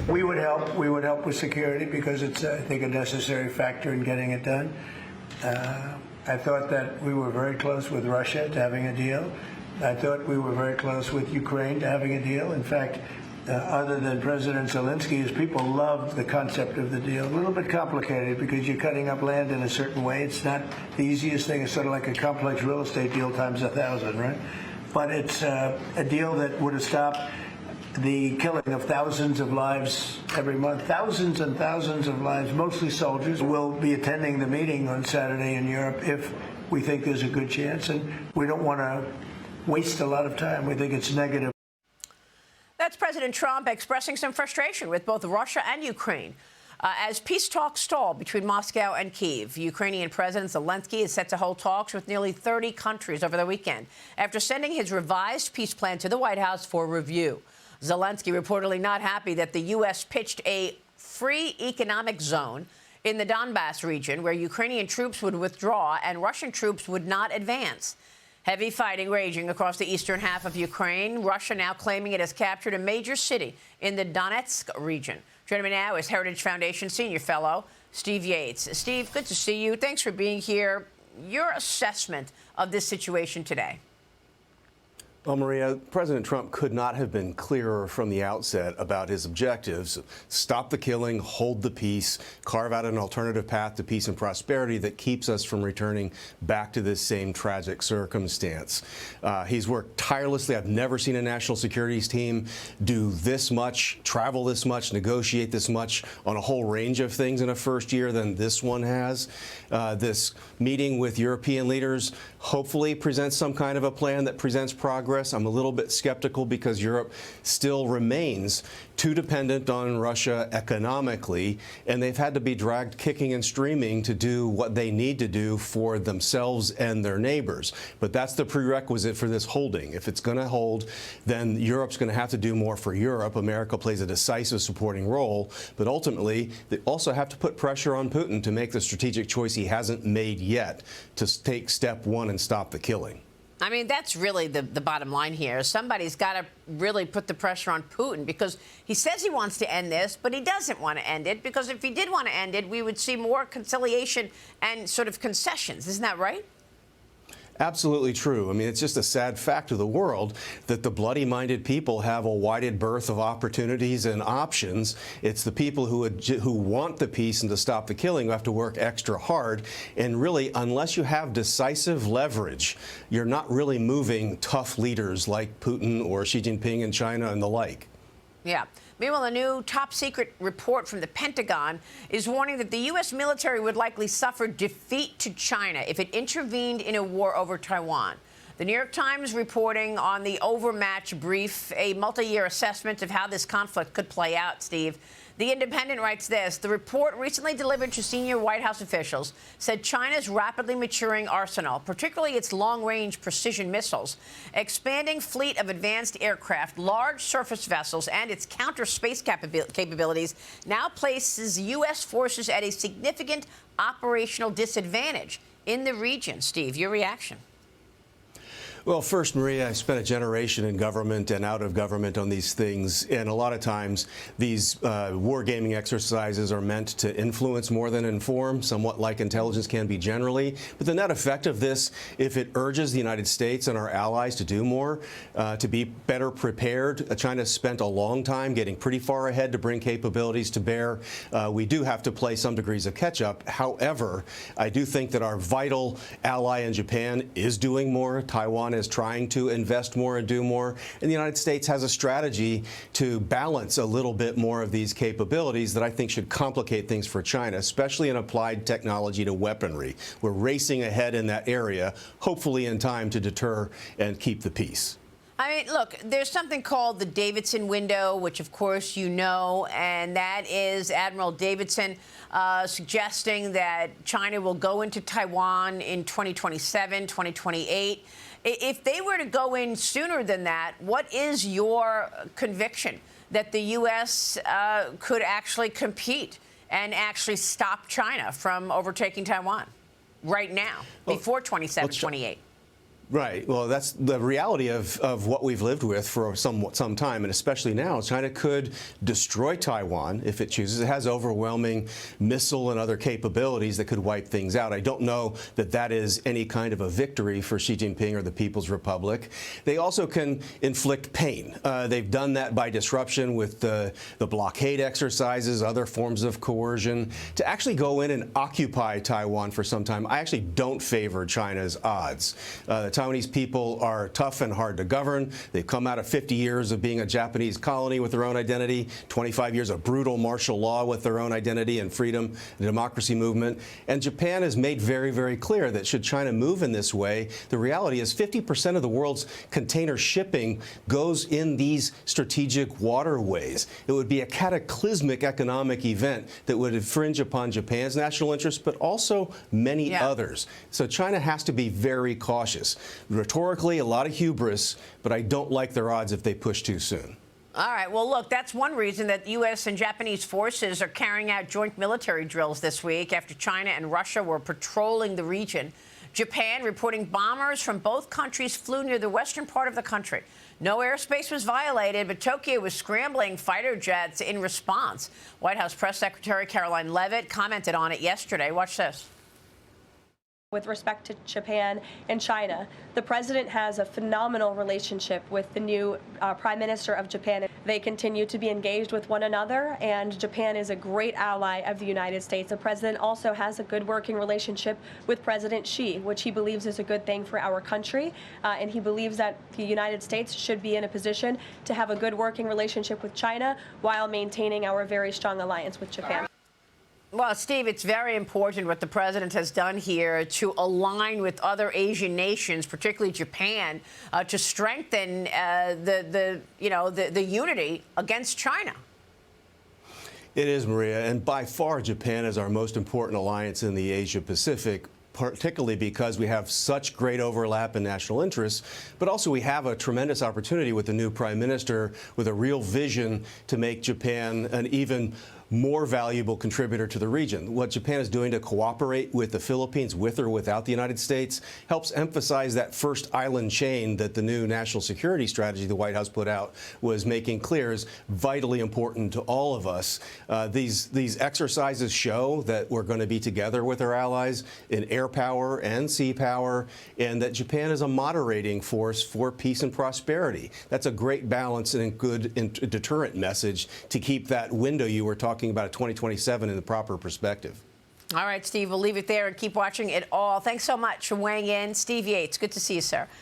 We would help. We would help with security because it's, I think, a necessary factor in getting it done. I thought that we were very close with Russia to having a deal. I thought we were very close with Ukraine to having a deal. In fact, other than President Zelenskyy, his people loved the concept of the deal. A little bit complicated because you're cutting up land in a certain way. It's not the easiest thing. It's sort of like a complex real estate deal times 1,000, right? But it's a deal that would have stopped the killing of thousands of lives every month. Thousands and thousands of lives, mostly soldiers. We'll be attending the meeting on Saturday in Europe if we think there's a good chance, and we don't want to waste a lot of time. We think it's negative. That's President Trump expressing some frustration with both Russia and Ukraine. As peace talks stall between Moscow and Kyiv, Ukrainian President Zelenskyy is set to hold talks with nearly 30 countries over the weekend after sending his revised peace plan to the White House for review. Zelenskyy reportedly not happy that the U.S. pitched a free economic zone in the Donbass region where Ukrainian troops would withdraw and Russian troops would not advance. Heavy fighting raging across the eastern half of Ukraine, Russia now claiming it has captured a major city in the Donetsk region. Joining me now is Heritage Foundation Senior Fellow Steve Yates. Steve, good to see you. Thanks for being here. Your assessment of this situation today. Well, Maria, President Trump could not have been clearer from the outset about his objectives. Stop the killing, hold the peace, carve out an alternative path to peace and prosperity that keeps us from returning back to this same tragic circumstance. He's worked tirelessly. I've never seen a national security team do this much, travel this much, negotiate this much on a whole range of things in a first year than this one has. This meeting with European leaders hopefully presents some kind of a plan that presents progress. I'm a little bit skeptical because Europe still remains too dependent on Russia economically, and they've had to be dragged kicking and screaming to do what they need to do for themselves and their neighbors. But that's the prerequisite for this holding. If it's going to hold, then Europe's going to have to do more for Europe. America plays a decisive supporting role, but ultimately they also have to put pressure on Putin to make the strategic choice he hasn't made yet to take step one and stop the killing. I mean, that's really the bottom line here. Somebody's got to really put the pressure on Putin because he says he wants to end this, but he doesn't want to end it because if he did want to end it, we would see more conciliation and sort of concessions. Isn't that right? Absolutely true. I mean, it's just a sad fact of the world that the bloody-minded people have a wide berth of opportunities and options. It's the people who want the peace and to stop the killing who have to work extra hard. And really, unless you have decisive leverage, you're not really moving tough leaders like Putin or Xi Jinping in China and the like. Yeah. Meanwhile, a new top-secret report from the Pentagon is warning that the U.S. military would likely suffer defeat to China if it intervened in a war over Taiwan. The New York Times reporting on the overmatch brief, a multi-year assessment of how this conflict could play out, Steve. The Independent writes this. The report recently delivered to senior White House officials said China's rapidly maturing arsenal, particularly its long-range precision missiles, expanding fleet of advanced aircraft, large surface vessels, and its counter-space capabilities now places U.S. forces at a significant operational disadvantage in the region. Steve, your reaction? Well, first, Maria, I spent a generation in government and out of government on these things, and a lot of times these wargaming exercises are meant to influence more than inform, somewhat like intelligence can be generally. But the net effect of this, if it urges the United States and our allies to do more, to be better prepared, China spent a long time getting pretty far ahead to bring capabilities to bear. We do have to play some degrees of catch-up. However, I do think that our vital ally in Japan is doing more. Taiwan is trying to invest more and do more. And the United States has a strategy to balance a little bit more of these capabilities that I think should complicate things for China, especially in applied technology to weaponry. We're racing ahead in that area, hopefully in time to deter and keep the peace. I mean, look, there's something called the Davidson window, which, of course, you know, and that is Admiral Davidson suggesting that China will go into Taiwan in 2027, 2028. If they were to go in sooner than that, what is your conviction that the U.S. Could actually compete and actually stop China from overtaking Taiwan right now, before 27, 28? Right. Well, that's the reality of what we've lived with for some time, and especially now. China could destroy Taiwan if it chooses. It has overwhelming missile and other capabilities that could wipe things out. I don't know that that is any kind of a victory for Xi Jinping or the People's Republic. They also can inflict pain. They've done that by disruption with the blockade exercises, other forms of coercion. To actually go in and occupy Taiwan for some time, I actually don't favor China's odds. The Taiwanese people are tough and hard to govern. They've come out of 50 years of being a Japanese colony with their own identity, 25 years of brutal martial law with their own identity and freedom and democracy movement. And Japan has made very, very clear that should China move in this way, the reality is 50% of the world's container shipping goes in these strategic waterways. It would be a cataclysmic economic event that would infringe upon Japan's national interests, but also many others. So China has to be very cautious. Rhetorically, a lot of hubris, but I don't like their odds if they push too soon. All right. Well, look, that's one reason that U.S. and Japanese forces are carrying out joint military drills this week after China and Russia were patrolling the region. Japan reporting bombers from both countries flew near the western part of the country. No airspace was violated, but Tokyo was scrambling fighter jets in response. White House Press Secretary Caroline Leavitt commented on it yesterday. Watch this. With respect to Japan and China, the president has a phenomenal relationship with the new Prime Minister of Japan. They continue to be engaged with one another, and Japan is a great ally of the United States. The president also has a good working relationship with President Xi, which he believes is a good thing for our country, and he believes that the United States should be in a position to have a good working relationship with China while maintaining our very strong alliance with Japan. Well, Steve, it's very important what the president has done here to align with other Asian nations, particularly Japan, to strengthen the unity against China. It is, Maria, and by far Japan is our most important alliance in the Asia-Pacific, particularly because we have such great overlap in national interests, but also we have a tremendous opportunity with the new prime minister with a real vision to make Japan an even more valuable contributor to the region. What Japan is doing to cooperate with the Philippines, with or without the United States, helps emphasize that first island chain that the new national security strategy the White House put out was making clear is vitally important to all of us. These exercises show that we're going to be together with our allies in air power and sea power, and that Japan is a moderating force for peace and prosperity. That's a great balance and a good deterrent message to keep that window you were talking about 2027 in the proper perspective. All right, Steve, we'll leave it there and keep watching it all. Thanks so much for weighing in. Steve Yates, good to see you, sir.